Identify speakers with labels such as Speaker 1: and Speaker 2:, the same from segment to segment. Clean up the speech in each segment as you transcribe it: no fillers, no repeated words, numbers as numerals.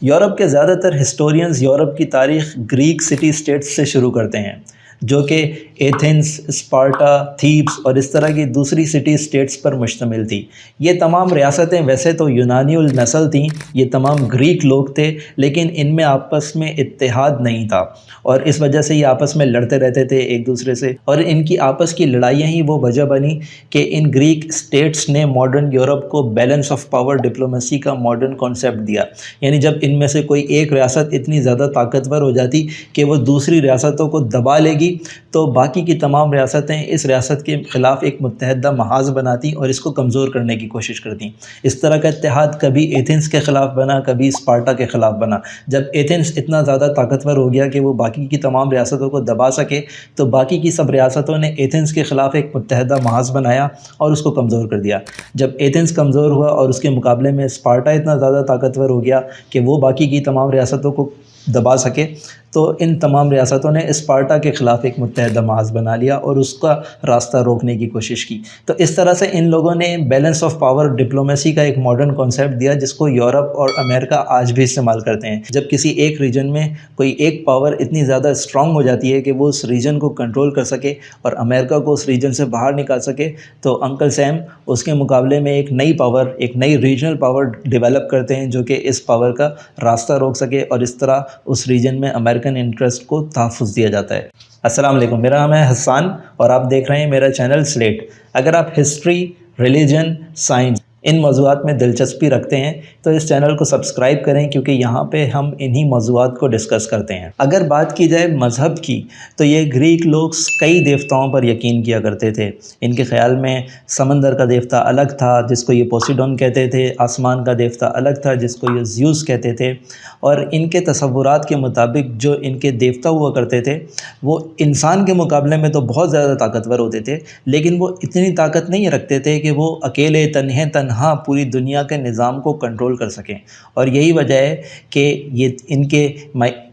Speaker 1: Europe کے زیادہ تر ہسٹورینز یورپ کی تاریخ گریک سٹی سٹیٹس سے شروع کرتے ہیں، جو کہ ایتھنز، اسپارٹا، تھیبس اور اس طرح کی دوسری سٹی سٹیٹس پر مشتمل تھی۔ یہ تمام ریاستیں ویسے تو یونانی النسل تھیں، یہ تمام گریک لوگ تھے، لیکن ان میں آپس میں اتحاد نہیں تھا اور اس وجہ سے یہ آپس میں لڑتے رہتے تھے ایک دوسرے سے، اور ان کی آپس کی لڑائیاں ہی وہ وجہ بنی کہ ان گریک سٹیٹس نے ماڈرن یورپ کو بیلنس آف پاور ڈپلومیسی کا ماڈرن کانسیپٹ دیا۔ یعنی جب ان میں سے کوئی ایک ریاست اتنی زیادہ طاقتور ہو جاتی کہ وہ دوسری ریاستوں کو دبا لے گی تو باقی کی تمام ریاستیں اس ریاست کے خلاف ایک متحدہ محاذ بناتی اور اس کو کمزور کرنے کی کوشش کرتی۔ اس طرح کا اتحاد کبھی ایتھنز کے خلاف بنا، کبھی اسپارٹا کے خلاف بنا۔ جب ایتھنز اتنا زیادہ طاقتور ہو گیا کہ وہ باقی کی تمام ریاستوں کو دبا سکے تو باقی کی سب ریاستوں نے ایتھنز کے خلاف ایک متحدہ محاذ بنایا اور اس کو کمزور کر دیا۔ جب ایتھنز کمزور ہوا اور اس کے مقابلے میں اسپارٹا اتنا زیادہ طاقتور ہو گیا کہ وہ باقی کی تمام ریاستوں کو دبا سکے تو ان تمام ریاستوں نے اسپارٹا کے خلاف ایک متحدہ محاذ بنا لیا اور اس کا راستہ روکنے کی کوشش کی۔ تو اس طرح سے ان لوگوں نے بیلنس آف پاور ڈپلومیسی کا ایک ماڈرن کانسیپٹ دیا جس کو یورپ اور امریکہ آج بھی استعمال کرتے ہیں۔ جب کسی ایک ریجن میں کوئی ایک پاور اتنی زیادہ اسٹرانگ ہو جاتی ہے کہ وہ اس ریجن کو کنٹرول کر سکے اور امریکہ کو اس ریجن سے باہر نکال سکے تو انکل سیم اس کے مقابلے میں ایک نئی پاور، ایک نئی ریجنل پاور ڈیولپ کرتے ہیں جو کہ اس پاور کا راستہ روک سکے، اور اس طرح اس ریجن میں امریکن انٹرسٹ کو تحفظ دیا جاتا ہے۔ السلام علیکم، میرا نام ہے حسان اور آپ دیکھ رہے ہیں میرا چینل سلیٹ۔ اگر آپ ہسٹری، ریلیجن، سائنس ان موضوعات میں دلچسپی رکھتے ہیں تو اس چینل کو سبسکرائب کریں کیونکہ یہاں پہ ہم انہی موضوعات کو ڈسکس کرتے ہیں۔ اگر بات کی جائے مذہب کی تو یہ گریک لوگ کئی دیوتاؤں پر یقین کیا کرتے تھے۔ ان کے خیال میں سمندر کا دیوتا الگ تھا جس کو یہ پوسیڈون کہتے تھے، آسمان کا دیوتا الگ تھا جس کو یہ زیوس کہتے تھے، اور ان کے تصورات کے مطابق جو ان کے دیوتا ہوا کرتے تھے وہ انسان کے مقابلے میں تو بہت زیادہ طاقتور ہوتے تھے، لیکن وہ اتنی طاقت نہیں رکھتے تھے کہ وہ اکیلے تنہا پوری دنیا کے نظام کو کنٹرول کر سکیں۔ اور یہی وجہ ہے کہ یہ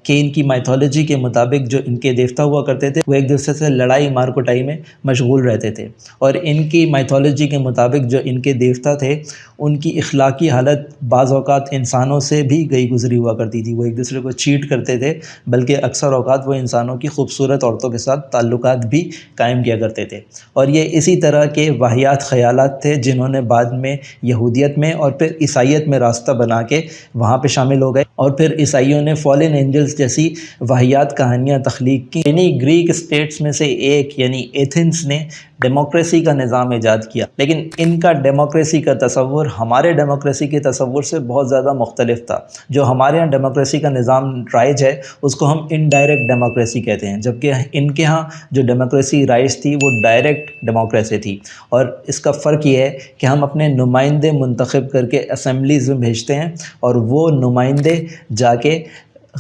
Speaker 1: ان کی مائتھولوجی کے مطابق جو ان کے دیوتا ہوا کرتے تھے وہ ایک دوسرے سے لڑائی مار کٹائی میں مشغول رہتے تھے، اور ان کی مائتھولوجی کے مطابق جو ان کے دیوتا تھے ان کی اخلاقی حالت بعض اوقات انسانوں سے بھی گئی گزری ہوا کرتی تھی۔ وہ ایک دوسرے کو چیٹ کرتے تھے، بلکہ اکثر اوقات وہ انسانوں کی خوبصورت عورتوں کے ساتھ تعلقات بھی قائم کیا کرتے تھے۔ اور یہ اسی طرح کے واہیات خیالات تھے جنہوں نے بعد میں یہودیت میں اور پھر عیسائیت میں راستہ بنا کے وہاں پہ شامل ہو گئے، اور پھر عیسائیوں نے فالن اینجلز جیسی واہیات کہانیاں تخلیق کی۔ یعنی گریک سٹیٹس میں سے ایک یعنی ایتھنز نے ڈیموکریسی کا نظام ایجاد کیا، لیکن ان کا ڈیموکریسی کا تصور ہمارے ڈیموکریسی کے تصور سے بہت زیادہ مختلف تھا۔ جو ہمارے ہاں ڈیموکریسی کا نظام رائج ہے اس کو ہم انڈائریکٹ ڈیموکریسی کہتے ہیں، جبکہ ان کے ہاں جو ڈیموکریسی رائج تھی وہ ڈائریکٹ ڈیموکریسی تھی۔ اور اس کا فرق یہ ہے کہ ہم اپنے نمائندے منتخب کر کے اسمبلیز میں بھیجتے ہیں اور وہ نمائندے جا کے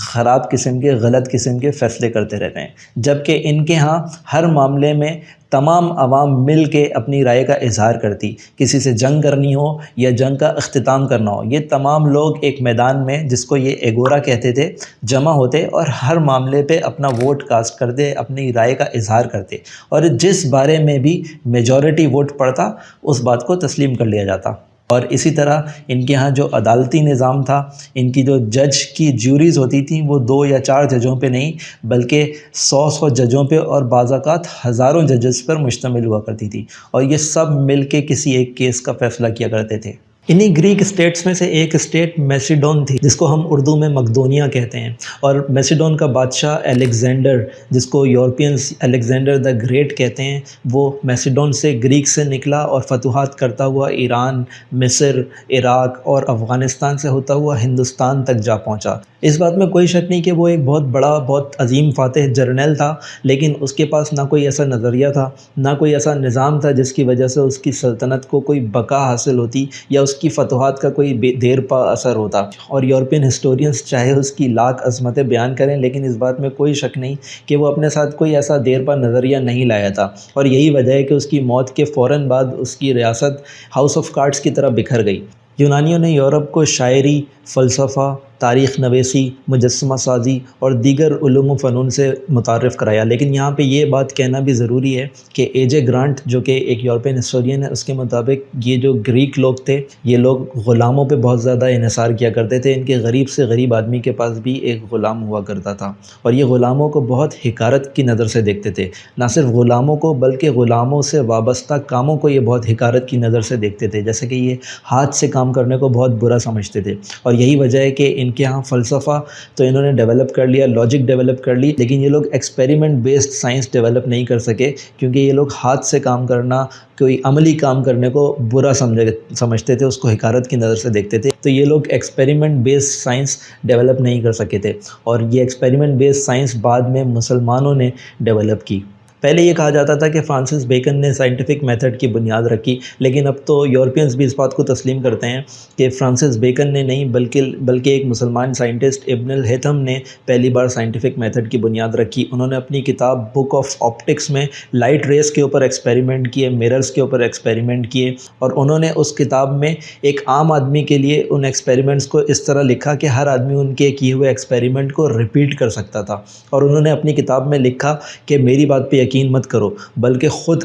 Speaker 1: خراب قسم کے، غلط قسم کے فیصلے کرتے رہتے ہیں، جبکہ ان کے ہاں ہر معاملے میں تمام عوام مل کے اپنی رائے کا اظہار کرتی۔ کسی سے جنگ کرنی ہو یا جنگ کا اختتام کرنا ہو، یہ تمام لوگ ایک میدان میں جس کو یہ ایگورا کہتے تھے جمع ہوتے اور ہر معاملے پہ اپنا ووٹ کاسٹ کرتے، اپنی رائے کا اظہار کرتے، اور جس بارے میں بھی میجورٹی ووٹ پڑتا اس بات کو تسلیم کر لیا جاتا۔ اور اسی طرح ان کے ہاں جو عدالتی نظام تھا، ان کی جو جج کی جیوریز ہوتی تھیں وہ 2 یا 4 ججوں پہ نہیں بلکہ 100 ججوں پہ اور بعض اوقات ہزاروں ججز پر مشتمل ہوا کرتی تھی، اور یہ سب مل کے کسی ایک کیس کا فیصلہ کیا کرتے تھے۔ انہی گریک اسٹیٹس میں سے ایک اسٹیٹ میسیڈون تھی جس کو ہم اردو میں مقدونیہ کہتے ہیں، اور میسیڈون کا بادشاہ الیگزینڈر جس کو یورپینز الیگزینڈر دا گریٹ کہتے ہیں، وہ میسیڈون سے گریک سے نکلا اور فتوحات کرتا ہوا ایران، مصر، عراق اور افغانستان سے ہوتا ہوا ہندوستان تک جا پہنچا۔ اس بات میں کوئی شک نہیں کہ وہ ایک بہت بڑا، بہت عظیم فاتح جرنیل تھا، لیکن اس کے پاس نہ کوئی ایسا نظریہ تھا، نہ کوئی ایسا نظام تھا جس کی وجہ سے اس کی سلطنت کو کوئی بقا حاصل ہوتی یا اس کی فتوحات کا کوئی دیر پا اثر ہوتا۔ اور یورپین ہسٹورینز چاہے اس کی لاکھ عظمتیں بیان کریں لیکن اس بات میں کوئی شک نہیں کہ وہ اپنے ساتھ کوئی ایسا دیر پا نظریہ نہیں لایا تھا، اور یہی وجہ ہے کہ اس کی موت کے فوراً بعد اس کی ریاست ہاؤس آف کارڈز کی طرح بکھر گئی۔ یونانیوں نے یورپ کو شاعری، فلسفہ، تاریخ نویسی، مجسمہ سازی اور دیگر علوم و فنون سے متعارف کرایا۔ لیکن یہاں پہ یہ بات کہنا بھی ضروری ہے کہ اے جے گرانٹ جو کہ ایک یورپین ہسٹورین ہے، اس کے مطابق یہ جو گریک لوگ تھے یہ لوگ غلاموں پہ بہت زیادہ انحصار کیا کرتے تھے۔ ان کے غریب سے غریب آدمی کے پاس بھی ایک غلام ہوا کرتا تھا، اور یہ غلاموں کو بہت حقارت کی نظر سے دیکھتے تھے۔ نہ صرف غلاموں کو بلکہ غلاموں سے وابستہ کاموں کو یہ بہت حقارت کی نظر سے دیکھتے تھے، جیسے کہ یہ ہاتھ سے کام کرنے کو بہت برا سمجھتے تھے۔ اور یہی وجہ ہے کہ ان کے ہاں فلسفہ تو انہوں نے ڈیولپ کر لیا، لاجک ڈیولپ کر لی، لیکن یہ لوگ ایکسپیریمنٹ بیسڈ سائنس ڈیولپ نہیں کر سکے، کیونکہ یہ لوگ ہاتھ سے کام کرنا، کوئی عملی کام کرنے کو برا سمجھتے تھے، اس کو حقارت کی نظر سے دیکھتے تھے۔ تو یہ لوگ ایکسپیریمنٹ بیسڈ سائنس ڈیولپ نہیں کر سکے تھے، اور یہ ایکسپیریمنٹ بیسڈ سائنس بعد میں مسلمانوں نے ڈیولپ کی۔ پہلے یہ کہا جاتا تھا کہ فرانسس بیکن نے سائنٹیفک میتھڈ کی بنیاد رکھی، لیکن اب تو یورپینز بھی اس بات کو تسلیم کرتے ہیں کہ فرانسس بیکن نے نہیں بلکہ ایک مسلمان سائنٹسٹ ابن الہیثم نے پہلی بار سائنٹیفک میتھڈ کی بنیاد رکھی۔ انہوں نے اپنی کتاب بک آف آپٹکس میں لائٹ ریز کے اوپر ایکسپیریمنٹ کیے، میررز کے اوپر ایکسپیریمنٹ کیے، اور انہوں نے اس کتاب میں ایک عام آدمی کے لیے ان ایکسپیریمنٹس کو اس طرح لکھا کہ ہر آدمی ان کے کیے ہوئے ایکسپیریمنٹ کو ریپیٹ کر سکتا تھا۔ اور انہوں نے اپنی کتاب میں لکھا کہ میری بات پہ یقین مت کرو بلکہ خود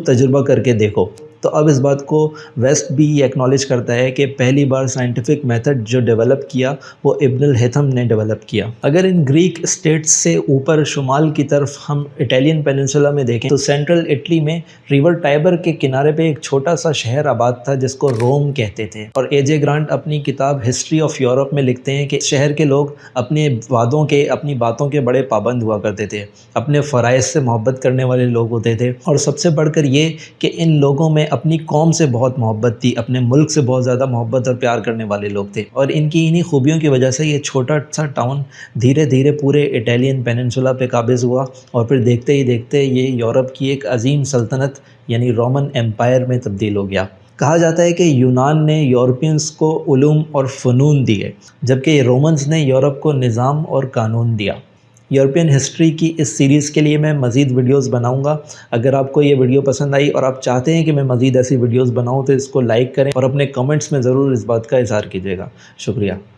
Speaker 1: تجربہ کر کے دیکھو۔ تو اب اس بات کو ویسٹ بھی ایکنالج کرتا ہے کہ پہلی بار سائنٹیفک میتھڈ جو ڈیولپ کیا وہ ابن الہیثم نے ڈیولپ کیا۔ اگر ان گریک اسٹیٹس سے اوپر شمال کی طرف ہم اٹیلین پیننسولا میں دیکھیں تو سینٹرل اٹلی میں ریور ٹائبر کے کنارے پہ ایک چھوٹا سا شہر آباد تھا جس کو روم کہتے تھے۔ اور اے جے گرانٹ اپنی کتاب ہسٹری آف یورپ میں لکھتے ہیں کہ شہر کے لوگ اپنی باتوں کے بڑے پابند ہوا کرتے تھے، اپنے فرائض سے محبت کرنے والے لوگ ہوتے تھے، اور سب سے بڑھ کر یہ کہ ان لوگوں میں اپنی قوم سے بہت محبت تھی، اپنے ملک سے بہت زیادہ محبت اور پیار کرنے والے لوگ تھے۔ اور ان کی انہی خوبیوں کی وجہ سے یہ چھوٹا سا ٹاؤن دھیرے دھیرے پورے اٹیلین پیننسولا پہ قابض ہوا، اور پھر دیکھتے ہی دیکھتے یہ یورپ کی ایک عظیم سلطنت یعنی رومن ایمپائر میں تبدیل ہو گیا۔ کہا جاتا ہے کہ یونان نے یورپینز کو علوم اور فنون دیے، جبکہ رومنز نے یورپ کو نظام اور قانون دیا۔ یورپین ہسٹری کی اس سیریز کے لیے میں مزید ویڈیوز بناؤں گا۔ اگر آپ کو یہ ویڈیو پسند آئی اور آپ چاہتے ہیں کہ میں مزید ایسی ویڈیوز بناؤں تو اس کو لائک کریں اور اپنے کمنٹس میں ضرور اس بات کا اظہار کیجیے گا۔ شکریہ۔